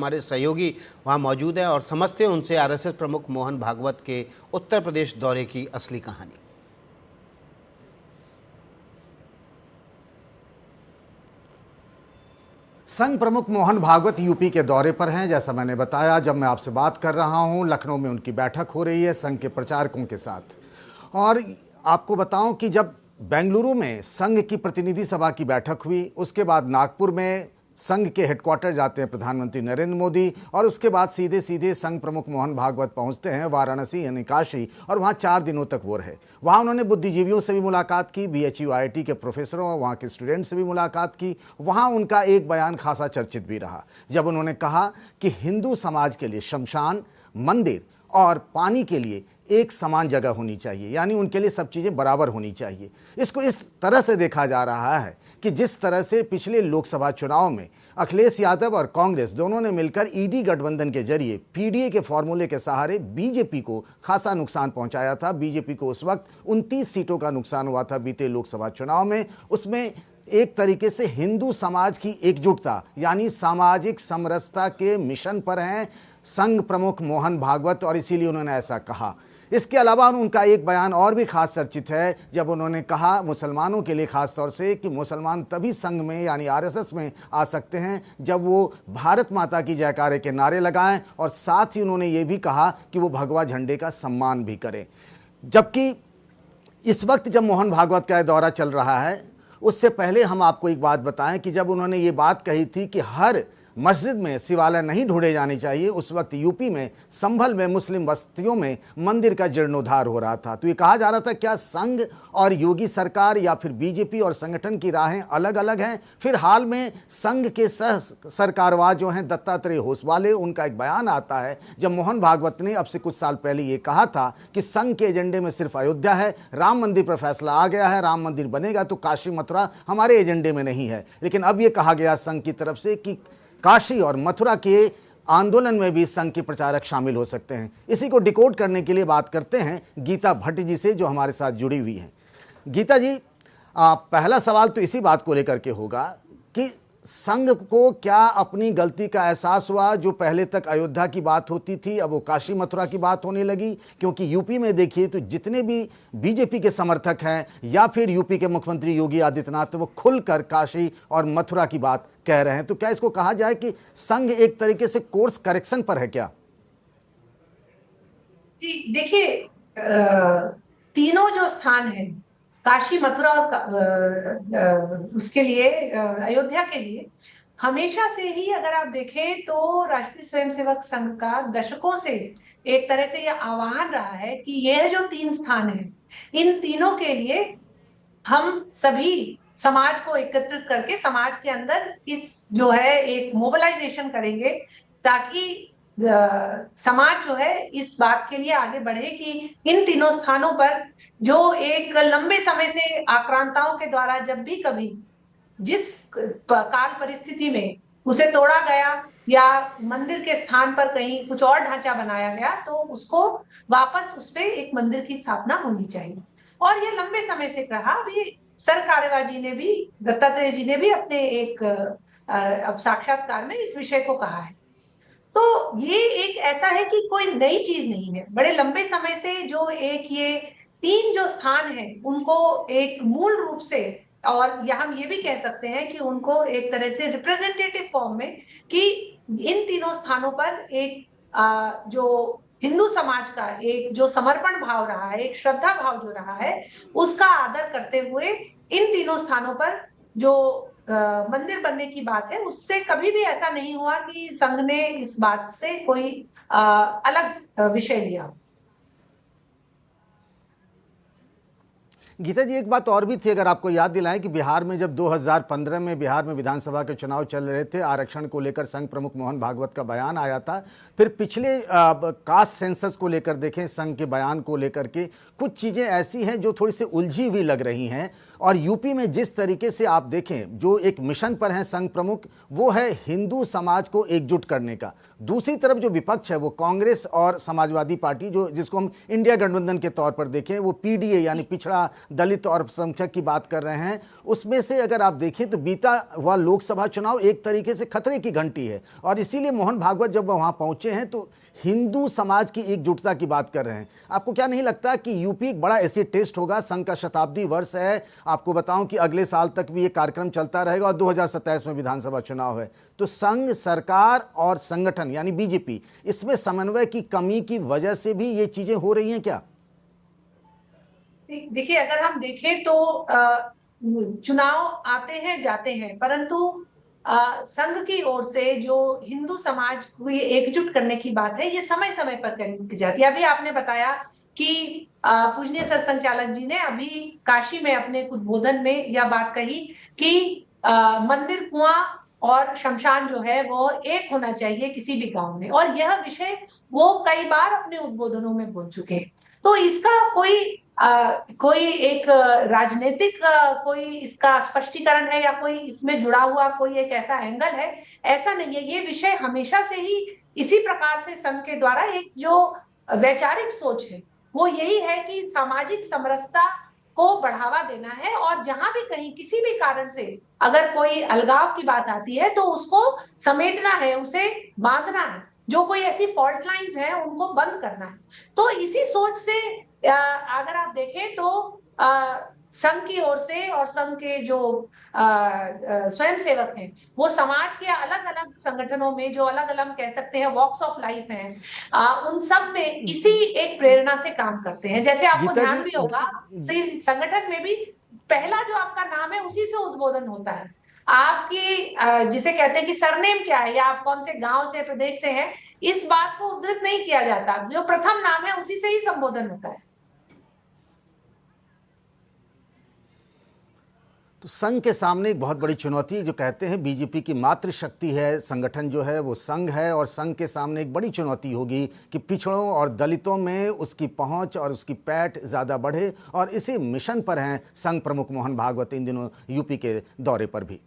हमारे सहयोगी वहां मौजूद है और समझते हैं उनसे आरएसएस प्रमुख मोहन भागवत के उत्तर प्रदेश दौरे की असली कहानी। संघ प्रमुख मोहन भागवत यूपी के दौरे पर हैं। जैसा मैंने बताया, जब मैं आपसे बात कर रहा हूं, लखनऊ में उनकी बैठक हो रही है संघ के प्रचारकों के साथ। और आपको बताऊं कि जब बेंगलुरु में संघ की प्रतिनिधि सभा की बैठक हुई, उसके बाद नागपुर में संघ के हेडक्वार्टर जाते हैं प्रधानमंत्री नरेंद्र मोदी, और उसके बाद सीधे सीधे संघ प्रमुख मोहन भागवत पहुंचते हैं वाराणसी यानी काशी, और वहां 4 दिनों तक वो रहे। वहां उन्होंने बुद्धिजीवियों से भी मुलाकात की, BHU IIT के प्रोफेसरों और वहां के स्टूडेंट से भी मुलाकात की। वहां उनका एक बयान खासा चर्चित भी रहा, जब उन्होंने कहा कि हिंदू समाज के लिए शमशान, मंदिर और पानी के लिए एक समान जगह होनी चाहिए, यानी उनके लिए सब चीज़ें बराबर होनी चाहिए। इसको इस तरह से देखा जा रहा है कि जिस तरह से पिछले लोकसभा चुनाव में अखिलेश यादव और कांग्रेस दोनों ने मिलकर ईडी गठबंधन के जरिए PDA के फॉर्मूले के सहारे बीजेपी को खासा नुकसान पहुंचाया था। बीजेपी को उस वक्त 29 सीटों का नुकसान हुआ था बीते लोकसभा चुनाव में। उसमें एक तरीके से हिंदू समाज की एकजुटता यानी सामाजिक समरसता के मिशन पर हैं संघ प्रमुख मोहन भागवत, और इसीलिए उन्होंने ऐसा कहा। इसके अलावा उनका एक बयान और भी खास चर्चित है, जब उन्होंने कहा मुसलमानों के लिए खास तौर से कि मुसलमान तभी संघ में यानी RSS में आ सकते हैं जब वो भारत माता की जयकारे के नारे लगाएं, और साथ ही उन्होंने ये भी कहा कि वो भगवा झंडे का सम्मान भी करें। जबकि इस वक्त जब मोहन भागवत का दौरा चल रहा है, उससे पहले हम आपको एक बात बताएं कि जब उन्होंने ये बात कही थी कि हर मस्जिद में शिवालय नहीं ढूंढे जाने चाहिए, उस वक्त यूपी में संभल में मुस्लिम बस्तियों में मंदिर का जीर्णोद्धार हो रहा था। तो ये कहा जा रहा था क्या संघ और योगी सरकार या फिर बीजेपी और संगठन की राहें अलग अलग हैं। फिर हाल में संघ के सह सरकारवाह जो हैं दत्तात्रेय होसवाले, उनका एक बयान आता है जब मोहन भागवत ने अब से कुछ साल पहले ये कहा था कि संघ के एजेंडे में सिर्फ अयोध्या है, राम मंदिर पर फैसला आ गया है, राम मंदिर बनेगा तो काशी मथुरा हमारे एजेंडे में नहीं है। लेकिन अब ये कहा गया संघ की तरफ से कि काशी और मथुरा के आंदोलन में भी संघ के प्रचारक शामिल हो सकते हैं। इसी को डिकोड करने के लिए बात करते हैं गीता भट्ट जी से, जो हमारे साथ जुड़ी हुई हैं। गीता जी, पहला सवाल तो इसी बात को लेकर के होगा कि संघ को क्या अपनी गलती का एहसास हुआ? जो पहले तक अयोध्या की बात होती थी, अब वो काशी मथुरा की बात होने लगी। क्योंकि यूपी में देखिए तो जितने भी बीजेपी के समर्थक हैं या फिर यूपी के मुख्यमंत्री योगी आदित्यनाथ, तो वो खुलकर काशी और मथुरा की बात कह रहे हैं। तो क्या इसको कहा जाए कि संघ एक तरीके से कोर्स करेक्शन पर है क्या? जी देखिए, तीनों जो स्थान है काशी, मथुरा और उसके लिए अयोध्या के लिए हमेशा से ही अगर आप देखें तो राष्ट्रीय स्वयंसेवक संघ का दशकों से एक तरह से यह आह्वान रहा है कि यह जो 3 स्थान है, इन तीनों के लिए हम सभी समाज को एकत्रित करके समाज के अंदर इस जो है एक मोबिलाइजेशन करेंगे, ताकि समाज जो है इस बात के लिए आगे बढ़े कि इन तीनों स्थानों पर जो एक लंबे समय से आक्रांताओं के द्वारा जब भी कभी जिस काल परिस्थिति में उसे तोड़ा गया या मंदिर के स्थान पर कहीं कुछ और ढांचा बनाया गया, तो उसको वापस उस पर एक मंदिर की स्थापना होनी चाहिए। और ये लंबे समय से कहा। अभी सर कार्यवाह जी ने भी, दत्तात्रेय जी ने भी अपने एक अब साक्षात्कार में इस विषय को कहा है। तो ये एक ऐसा है कि कोई नई चीज नहीं है। बड़े लंबे समय से जो एक ये 3 जो स्थान है उनको एक मूल रूप से, और या हम ये भी कह सकते हैं कि उनको एक तरह से रिप्रेजेंटेटिव फॉर्म में, कि इन तीनों स्थानों पर एक जो हिंदू समाज का एक जो समर्पण भाव रहा है, एक श्रद्धा भाव जो रहा है, उसका आदर करते हुए इन तीनों स्थानों पर जो मंदिर बनने की बात है, उससे कभी भी ऐसा नहीं हुआ कि संघ ने इस बात से कोई अलग विषय लिया। गीता जी, एक बात और भी थी, अगर आपको याद दिलाएं कि बिहार में जब 2015 में बिहार में विधानसभा के चुनाव चल रहे थे, आरक्षण को लेकर संघ प्रमुख मोहन भागवत का बयान आया था। फिर पिछले कास्ट सेंसस को लेकर देखें, संघ के बयान को लेकर के कुछ चीज़ें ऐसी हैं जो थोड़ी सी उलझी हुई लग रही हैं। और यूपी में जिस तरीके से आप देखें जो एक मिशन पर हैं संघ प्रमुख, वो है हिंदू समाज को एकजुट करने का। दूसरी तरफ जो विपक्ष है वो कांग्रेस और समाजवादी पार्टी, जो जिसको हम इंडिया गठबंधन के तौर पर देखें, वो पीडीए यानी पिछड़ा दलित और अल्पसंख्यक की बात कर रहे हैं। उसमें से अगर आप देखें तो बीता हुआ लोकसभा चुनाव एक तरीके से खतरे की घंटी है, और इसीलिए मोहन भागवत जब वहाँ पहुँचे हैं तो हिंदू समाज की एकजुटता की बात कर रहे हैं। आपको क्या नहीं लगता कि यूपी एक बड़ा ऐसी टेस्ट होगा? संघ का शताब्दी वर्ष है, आपको बताऊं कि अगले साल तक भी ये कार्यक्रम चलता रहेगा और 2027 में विधानसभा चुनाव है। तो संघ, सरकार और संगठन यानी बीजेपी, इसमें समन्वय की कमी की वजह से भी ये चीजें हो रही हैं क्या? देखिए, अगर हम देखें तो चुनाव आते हैं जाते हैं, परंतु संघ की ओर से जो हिंदू समाज को ये एकजुट करने की बात है, ये समय समय पर की जाती है। अभी आपने बताया कि पूजनीय सर संचालक जी ने अभी काशी में अपने उद्बोधन में यह बात कही कि मंदिर, कुआं और शमशान जो है वो एक होना चाहिए किसी भी गांव में, और यह विषय वो कई बार अपने उद्बोधनों में बोल चुके हैं। तो इसका कोई एक राजनीतिक कोई इसका स्पष्टीकरण है या कोई इसमें जुड़ा हुआ कोई एक ऐसा एंगल है, ऐसा नहीं है। ये विषय हमेशा से ही इसी प्रकार से संघ के द्वारा एक जो वैचारिक सोच है वो यही है कि सामाजिक समरसता को बढ़ावा देना है, और जहां भी कहीं किसी भी कारण से अगर कोई अलगाव की बात आती है तो उसको समेटना है, उसे बांधना है, जो कोई ऐसी फॉल्ट लाइंस है उनको बंद करना है। तो इसी सोच से अगर आप देखें तो संघ की ओर से और संघ के जो स्वयंसेवक हैं वो समाज के अलग अलग संगठनों में, जो अलग अलग कह सकते हैं वॉक्स ऑफ लाइफ हैं, उन सब में इसी एक प्रेरणा से काम करते हैं। जैसे आपको गीता ध्यान जी, भी होगा, संगठन में भी पहला जो आपका नाम है उसी से उद्बोधन होता है। आपकी जिसे कहते हैं कि सरनेम क्या है या आप कौन से गांव से, प्रदेश से हैं, इस बात को उद्धृत नहीं किया जाता। जो प्रथम नाम है उसी से ही संबोधन होता है। तो संघ के सामने एक बहुत बड़ी चुनौती, जो कहते हैं बीजेपी की मातृशक्ति है, संगठन जो है वो संघ है, और संघ के सामने एक बड़ी चुनौती होगी कि पिछड़ों और दलितों में उसकी पहुंच और उसकी पैठ ज़्यादा बढ़े, और इसी मिशन पर हैं संघ प्रमुख मोहन भागवत इन दिनों यूपी के दौरे पर भी।